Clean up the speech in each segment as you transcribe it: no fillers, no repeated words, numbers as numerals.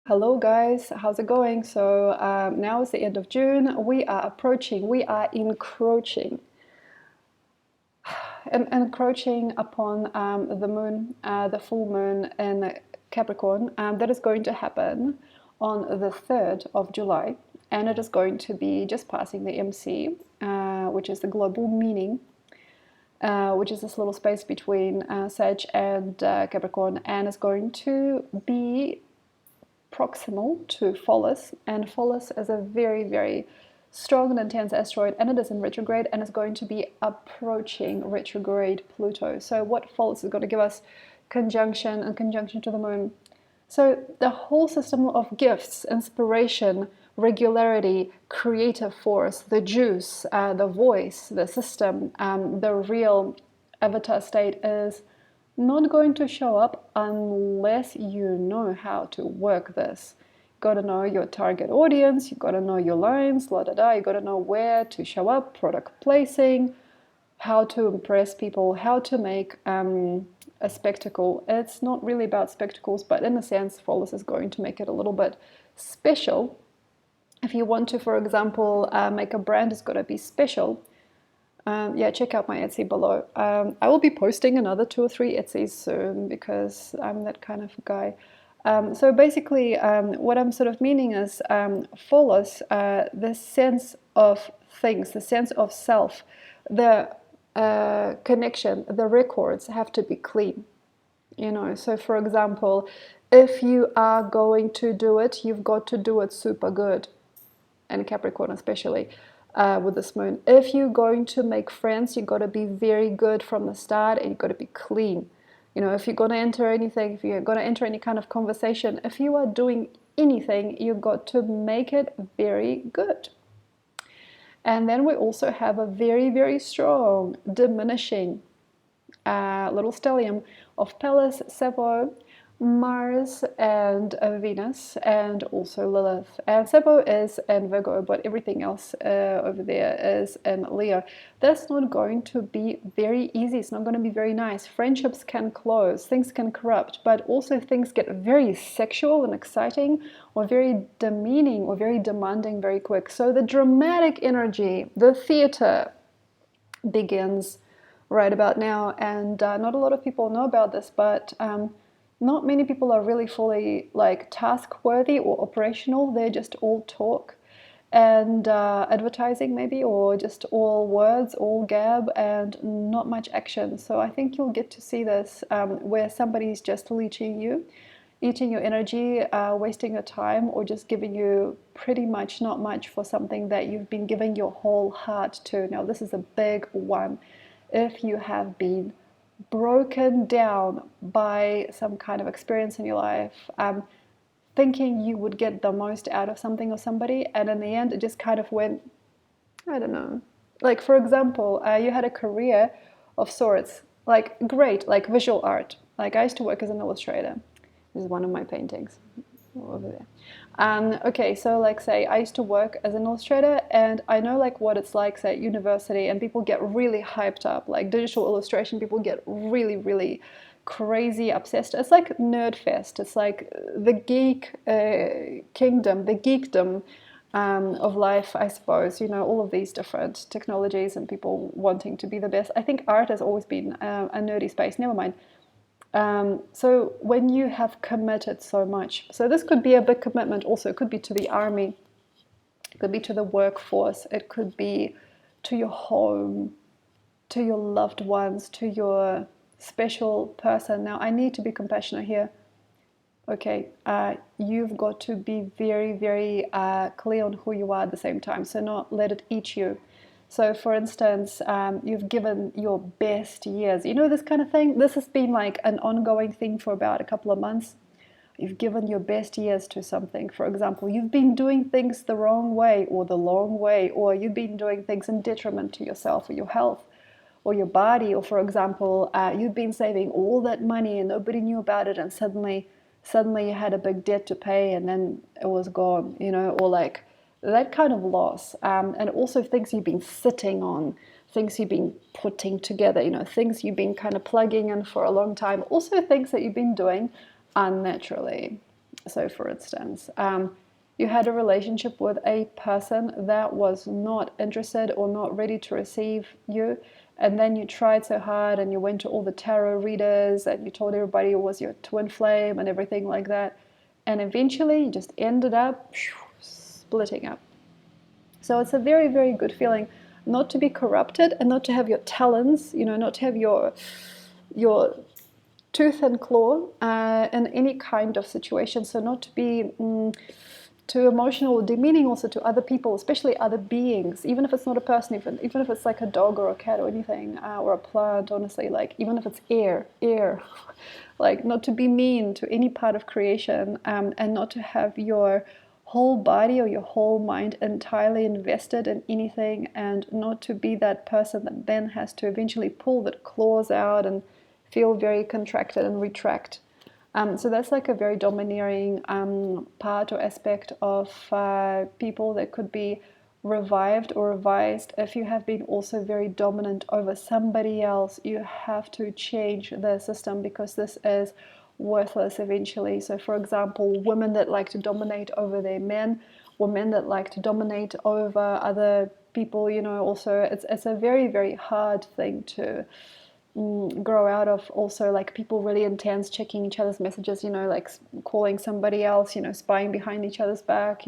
Hello guys, how's it going? So now it's the end of June. We are encroaching, encroaching upon the moon, the full moon in Capricorn. That is going to happen on the 3rd of July, and it is going to be just passing the MC, which is the global meaning. Which is this little space between Sag and Capricorn, and is going to be proximal to Pholus, and Pholus is a very, very strong and intense asteroid, and it is in retrograde and is going to be approaching retrograde Pluto. So what Pholus is going to give us conjunction and conjunction to the moon. So the whole system of gifts, inspiration, regularity, creative force, the juice, the voice, the system, the real avatar state is not going to show up unless you know how to work this. You got to know your target audience, you got to know your lines, la da da, you got to know where to show up, product placing, how to impress people, how to make a spectacle. It's not really about spectacles, but in a sense, Pholus is going to make it a little bit special. If you want to, for example, make a brand, it's got to be special. Yeah, check out my Etsy below. I will be posting another 2 or 3 Etsys soon because I'm that kind of guy. So basically, what I'm sort of meaning is Pholus, the sense of things, the sense of self, the connection, the records have to be clean. So for example, if you are going to do it, you've got to do it super good, and Capricorn especially. With this moon, if you're going to make friends, you got to be very good from the start, and you got to be clean. If you're going to enter anything, if you're going to enter any kind of conversation, if you are doing anything, you got to make it very good. And then we also have a very, very strong diminishing little stellium of Pallas, Savo, Mars, and Venus, and also Lilith. And Savo is in Virgo, but everything else over there is in Leo. That's not going to be very easy. It's not going to be very nice. Friendships can close, things can corrupt, but also things get very sexual and exciting, or very demeaning, or very demanding very quick. So the dramatic energy, the theater begins right about now, and not a lot of people know about this, but not many people are really fully task worthy or operational. They're just all talk and advertising maybe, or just all words, all gab, and not much action. So I think you'll get to see this where somebody's just leeching you, eating your energy, wasting your time, or just giving you pretty much not much for something that you've been giving your whole heart to. Now this is a big one. If you have been broken down by some kind of experience in your life, thinking you would get the most out of something or somebody, and in the end it just kind of went, I don't know. Like for example, you had a career of sorts, great, visual art. I used to work as an illustrator. This is one of my paintings over there. Okay, so say I used to work as an illustrator, and I know what it's like, say, at university, and people get really hyped up, digital illustration, people get really, really crazy obsessed. It's like nerd fest. It's like the geek kingdom, the geekdom of life, I suppose. All of these different technologies and people wanting to be the best. I think art has always been a nerdy space. Never mind. So when you have committed so much, so this could be a big commitment also, it could be to the army, it could be to the workforce, it could be to your home, to your loved ones, to your special person. Now I need to be compassionate here. Okay, you've got to be very, very clear on who you are at the same time, so not let it eat you. So for instance, you've given your best years. This kind of thing? This has been an ongoing thing for about a couple of months. You've given your best years to something. For example, you've been doing things the wrong way or the long way, or you've been doing things in detriment to yourself or your health or your body. Or for example, you've been saving all that money and nobody knew about it, and suddenly you had a big debt to pay and then it was gone, or that kind of loss, and also things you've been sitting on, things you've been putting together, things you've been kind of plugging in for a long time, also things that you've been doing unnaturally. So for instance, you had a relationship with a person that was not interested or not ready to receive you, and then you tried so hard and you went to all the tarot readers and you told everybody it was your twin flame and everything like that, and eventually you just ended up splitting up. So it's a very, very good feeling not to be corrupted and not to have your talons, not to have your tooth and claw in any kind of situation. So not to be too emotional or demeaning also to other people, especially other beings, even if it's not a person, even if it's like a dog or a cat or anything, or a plant, honestly, like even if it's air, like not to be mean to any part of creation, and not to have your whole body or your whole mind entirely invested in anything, and not to be that person that then has to eventually pull the claws out and feel very contracted and retract. So that's like a very domineering part or aspect of people that could be revived or revised. If you have been also very dominant over somebody else, you have to change the system, because this is worthless eventually. So for example, women that like to dominate over their men, or men that like to dominate over other people, also it's a very, very hard thing to grow out of. Also, like people really intense checking each other's messages, like calling somebody else, spying behind each other's back,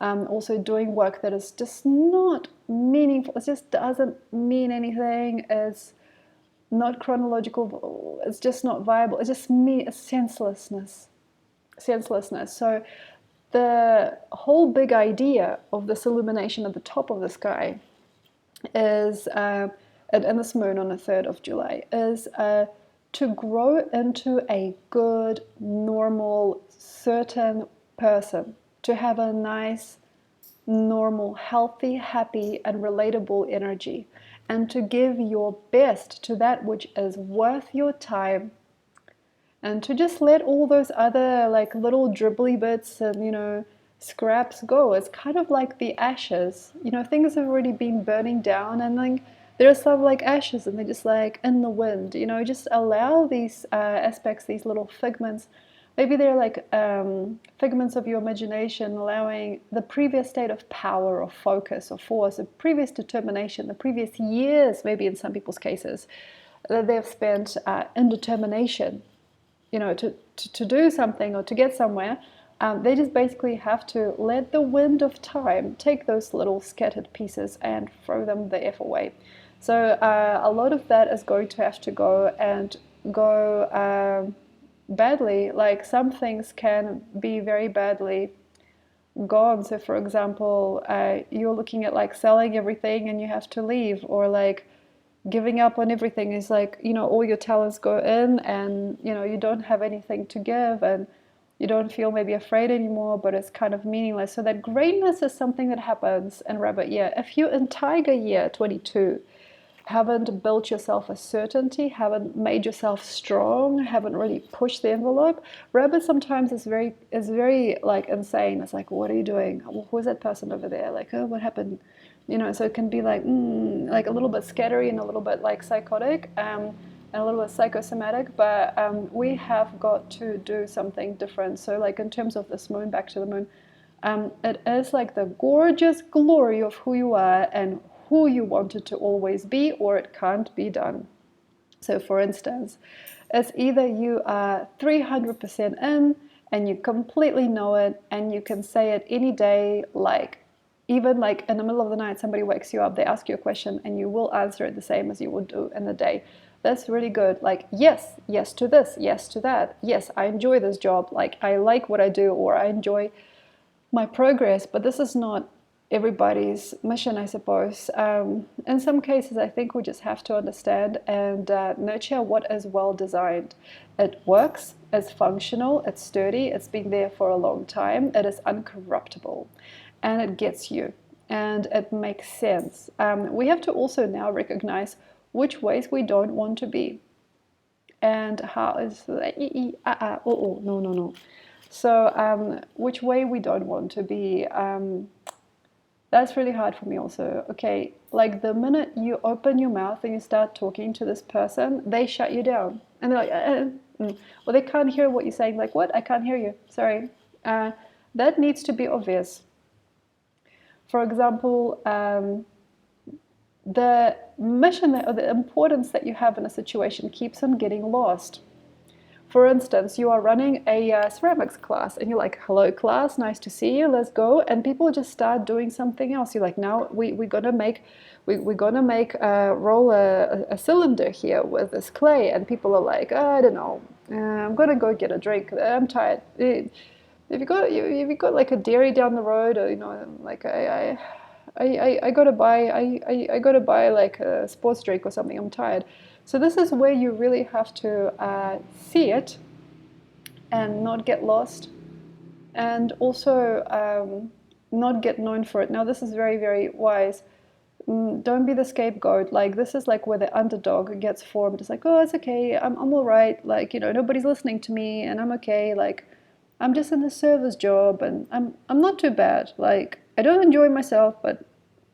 also doing work that is just not meaningful. It just doesn't mean anything. It's not chronological. It's just not viable. It's just it's senselessness. So the whole big idea of this illumination at the top of the sky is, and this moon on the 3rd of July, is to grow into a good, normal, certain person, to have a nice, normal, healthy, happy, and relatable energy, and to give your best to that which is worth your time, and to just let all those other like little dribbly bits and scraps go. It's kind of like the ashes. Things have already been burning down, and like there are some like ashes, and they're just like in the wind. Just allow these aspects, these little figments. Maybe they're like figments of your imagination, allowing the previous state of power or focus or force, the previous determination, the previous years, maybe in some people's cases, that they've spent in determination, to do something or to get somewhere. They just basically have to let the wind of time take those little scattered pieces and throw them the F away. So a lot of that is going to have to go, and go badly. Like some things can be very badly gone. So for example, you're looking at like selling everything and you have to leave, or like giving up on everything. Is like, all your talents go in, and you don't have anything to give, and you don't feel maybe afraid anymore, but it's kind of meaningless. So that greatness is something that happens in rabbit year. If you in tiger year 22 haven't built yourself a certainty, haven't made yourself strong, haven't really pushed the envelope, rabbit sometimes is very like insane. It's like, what are you doing? Who's that person over there? Like, oh, what happened? So it can be like a little bit scattery and a little bit like psychotic, and a little bit psychosomatic, but we have got to do something different. So like in terms of this moon, back to the moon, it is like the gorgeous glory of who you are and who you wanted to always be, or it can't be done. So for instance, it's either you are 300% in and you completely know it, and you can say it any day, like even like in the middle of the night, somebody wakes you up, they ask you a question, and you will answer it the same as you would do in the day. That's really good. Like, yes to this, yes to that. Yes, I enjoy this job. Like, I like what I do, or I enjoy my progress, but this is not everybody's mission, I suppose. In some cases, I think we just have to understand and nurture what is well designed. It works, it's functional, it's sturdy, it's been there for a long time, it is uncorruptible, and it gets you, and it makes sense. We have to also now recognize which ways we don't want to be, and how is no. So which way we don't want to be. That's really hard for me also. Okay, like the minute you open your mouth and you start talking to this person, they shut you down. And they're like, Or they can't hear what you're saying, like, what? I can't hear you. Sorry. That needs to be obvious. For example, the mission or the importance that you have in a situation keeps on getting lost. For instance, you are running a ceramics class and you're like, hello class, nice to see you, let's go. And people just start doing something else. You're like, now we're gonna make roll a cylinder here with this clay. And people are like, oh, I don't know, I'm gonna go get a drink, I'm tired. If you got like a dairy down the road, or like I gotta buy like a sports drink or something, I'm tired. So this is where you really have to see it and not get lost, and also not get known for it. Now this is very, very wise. Don't be the scapegoat. Like, this is like where the underdog gets formed. It's like, oh, it's okay, I'm all right. Like, nobody's listening to me, and I'm okay. Like, I'm just in the service job, and I'm not too bad. Like, I don't enjoy myself, but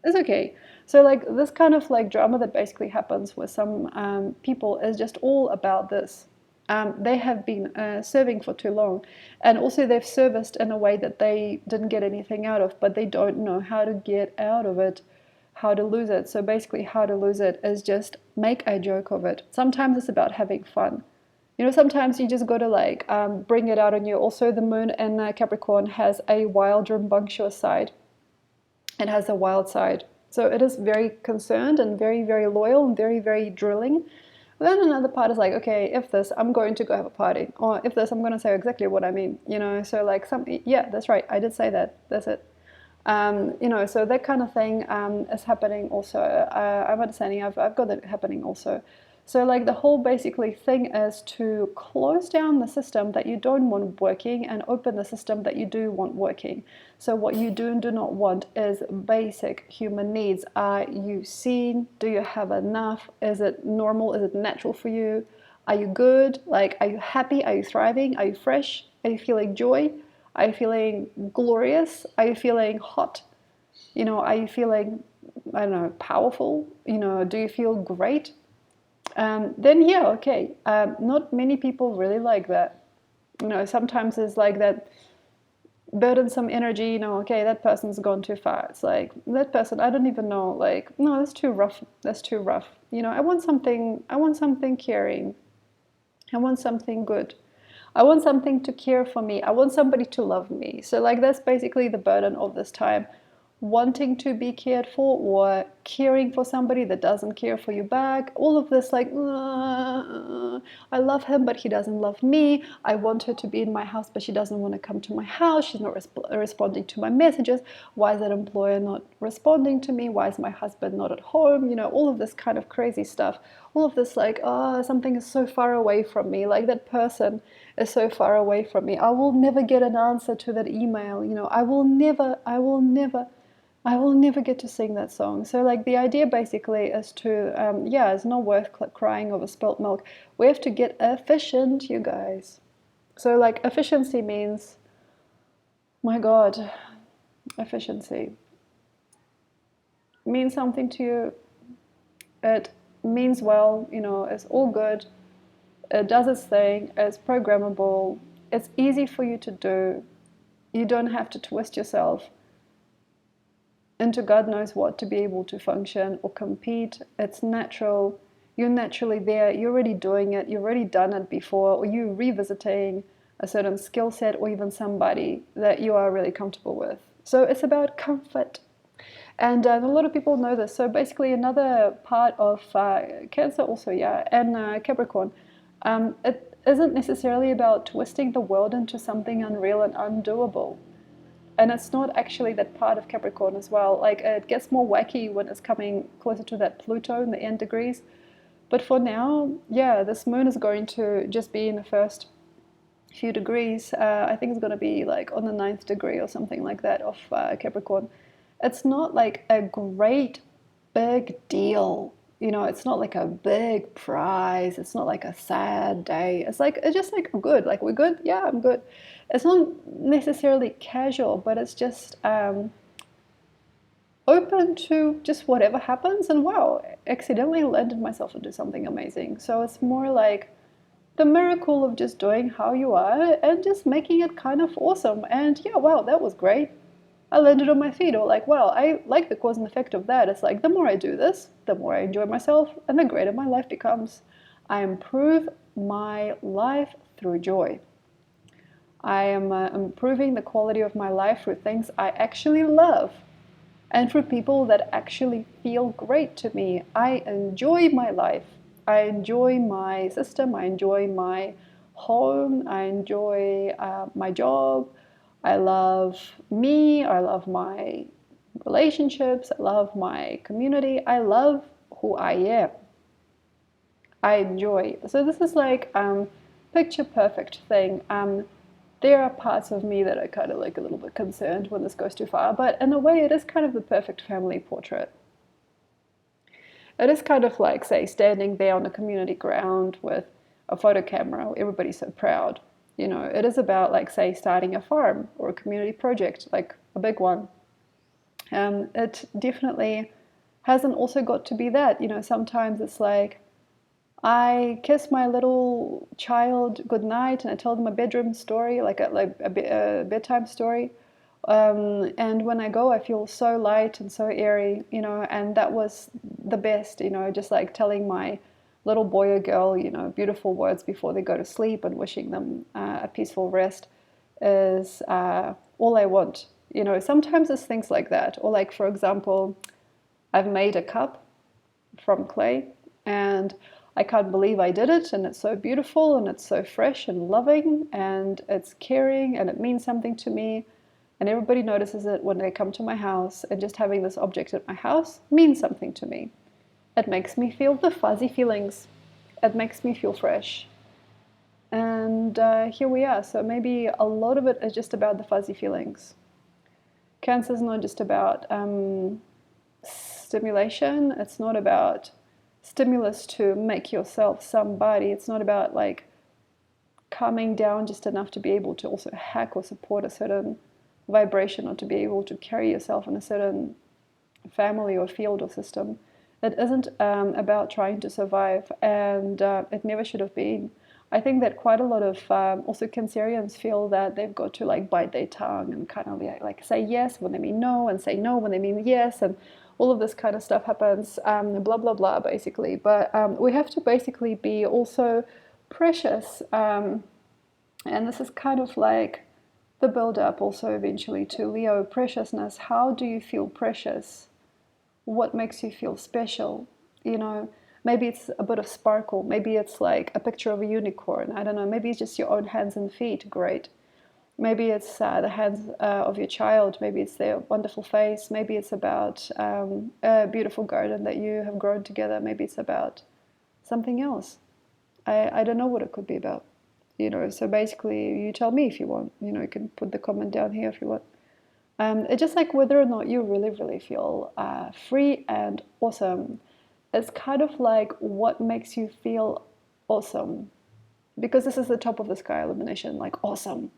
it's okay. So like this kind of like drama that basically happens with some people is just all about this. They have been serving for too long, and also they've serviced in a way that they didn't get anything out of, but they don't know how to get out of it, how to lose it. So basically how to lose it is just make a joke of it. Sometimes it's about having fun. Sometimes you just got to like bring it out on you. Also, the moon in Capricorn has a wild, rambunctious side. It has a wild side. So it is very concerned and very, very loyal and very, very drilling. Then another part is like, okay, if this, I'm going to go have a party. Or if this, I'm going to say exactly what I mean. So like yeah, that's right. I did say that. That's it. So that kind of thing is happening also. I'm understanding I've got that happening also. So like the whole basically thing is to close down the system that you don't want working and open the system that you do want working. So what you do and do not want is basic human needs. Are you seen? Do you have enough? Is it normal? Is it natural for you? Are you good? Like, are you happy? Are you thriving? Are you fresh? Are you feeling joy? Are you feeling glorious? Are you feeling hot? Are you feeling, I don't know, powerful? Do you feel great? Then yeah, okay. Not many people really like that. Sometimes it's like that burdensome energy. Okay, that person's gone too far. It's like that person, I don't even know. Like, no, that's too rough. That's too rough. I want something. I want something caring. I want something good. I want something to care for me. I want somebody to love me. So like that's basically the burden of this time. Wanting to be cared for, or caring for somebody that doesn't care for you back. All of this like, I love him, but he doesn't love me. I want her to be in my house, but she doesn't want to come to my house. She's not responding to my messages. Why is that employer not responding to me? Why is my husband not at home? All of this kind of crazy stuff. All of this like, something is so far away from me. Like that person is so far away from me. I will never get an answer to that email. I will never get to sing that song. So like the idea basically is to, it's not worth crying over spilt milk. We have to get efficient, you guys. So like efficiency means, my God, efficiency means something to you. It means well, it's all good. It does its thing. It's programmable. It's easy for you to do. You don't have to twist yourself into God knows what to be able to function or compete. It's natural. You're naturally there. You're already doing it. You've already done it before, or you're revisiting a certain skill set or even somebody that you are really comfortable with. So it's about comfort. And a lot of people know this. So basically another part of Cancer also, and Capricorn, it isn't necessarily about twisting the world into something unreal and undoable. And it's not actually that part of Capricorn as well. Like it gets more wacky when it's coming closer to that Pluto in the end degrees. But for now, this moon is going to just be in the first few degrees. I think it's going to be like on the 9th degree or something like that of Capricorn. It's not like a great big deal. It's not like a big prize. It's not like a sad day. It's just like good. Like, we're good? Yeah, I'm good. It's not necessarily casual, but it's just open to just whatever happens. And wow, accidentally landed myself into something amazing. So it's more like the miracle of just doing how you are and just making it kind of awesome. And yeah, wow, that was great. I landed on my feet, or like, wow, I like the cause and effect of that. It's like the more I do this, the more I enjoy myself, and the greater my life becomes. I improve my life through joy. I am improving the quality of my life through things I actually love and for people that actually feel great to me. I enjoy my life. I enjoy my system. I enjoy my home. I enjoy my job. I love me. I love my relationships. I love my community. I love who I am. I enjoy. So this is like picture perfect thing. There are parts of me that are kind of like a little bit concerned when this goes too far, but in a way it is kind of the perfect family portrait. It is kind of like, say, standing there on a community ground with a photo camera, everybody's so proud. You know, it is about, like, say, starting a farm or a community project, like a big one. It definitely hasn't also got to be that. You know, sometimes it's like, I kiss my little child goodnight and I tell them a bedroom story, like a bedtime story. And when I go, I feel so light and so airy, you know, and that was the best, you know, just like telling my little boy or girl, you know, beautiful words before they go to sleep and wishing them a peaceful rest is all I want. You know, sometimes it's things like that. Or, like, for example, I've made a cup from clay and I can't believe I did it, and it's so beautiful and it's so fresh and loving and it's caring and it means something to me, and everybody notices it when they come to my house, and just having this object at my house means something to me. It makes me feel the fuzzy feelings. It makes me feel fresh. And here we are. So maybe a lot of it is just about the fuzzy feelings. Cancer is not just about stimulation. It's not about stimulus to make yourself somebody. It's not about, like, calming down just enough to be able to also hack or support a certain vibration, or to be able to carry yourself in a certain family or field or system. It isn't about trying to survive, and it never should have been. I think that quite a lot of also Cancerians feel that they've got to, like, bite their tongue and kind of like say yes when they mean no, and say no when they mean yes, and all of this kind of stuff happens, blah blah blah, basically. But we have to basically be also precious, and this is kind of like the build up also eventually to Leo preciousness. How do you feel precious? What makes you feel special? You know, maybe it's a bit of sparkle, maybe it's like a picture of a unicorn, I don't know, maybe it's just your own hands and feet, great. Maybe it's the hands of your child, maybe it's their wonderful face, maybe it's about a beautiful garden that you have grown together, maybe it's about something else. I don't know what it could be about, you know. So basically you tell me if you want, you know, you can put the comment down here if you want. It's just like whether or not you really, really feel free and awesome. It's kind of like what makes you feel awesome. Because this is the top of the sky illumination, like awesome.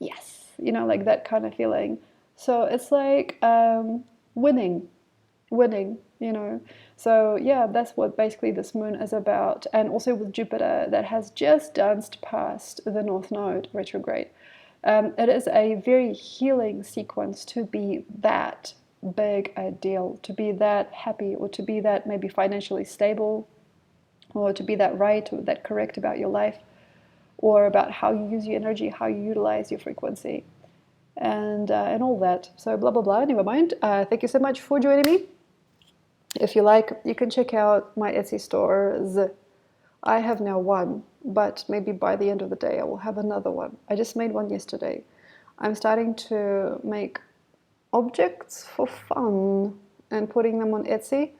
Yes. You know, like that kind of feeling. So it's like winning, you know. So yeah, that's what basically this moon is about. And also with Jupiter that has just danced past the North Node retrograde. It is a very healing sequence to be that big a deal, to be that happy, or to be that maybe financially stable, or to be that right or that correct about your life, or about how you use your energy, how you utilize your frequency, and all that. So blah blah blah. Never mind. Thank you so much for joining me. If you like, you can check out my Etsy store. I have now one, but maybe by the end of the day I will have another one. I just made one yesterday. I'm starting to make objects for fun and putting them on Etsy.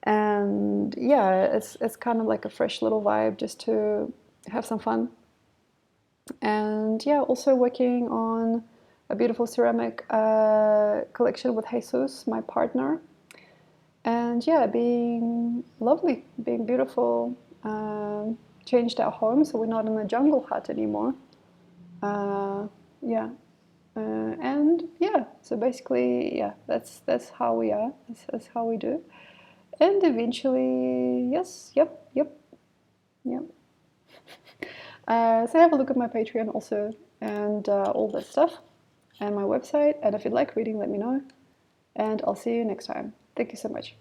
And yeah, it's kind of like a fresh little vibe just to have some fun. And yeah, also working on a beautiful ceramic collection with Jesus, my partner. And yeah, being lovely, being beautiful. Changed our home, so we're not in a jungle hut anymore. Yeah, and yeah, so basically, yeah, that's how we are. That's how we do. And eventually, yes, yep. So have a look at my Patreon also, and all that stuff, and my website. And if you'd like reading, let me know. And I'll see you next time. Thank you so much.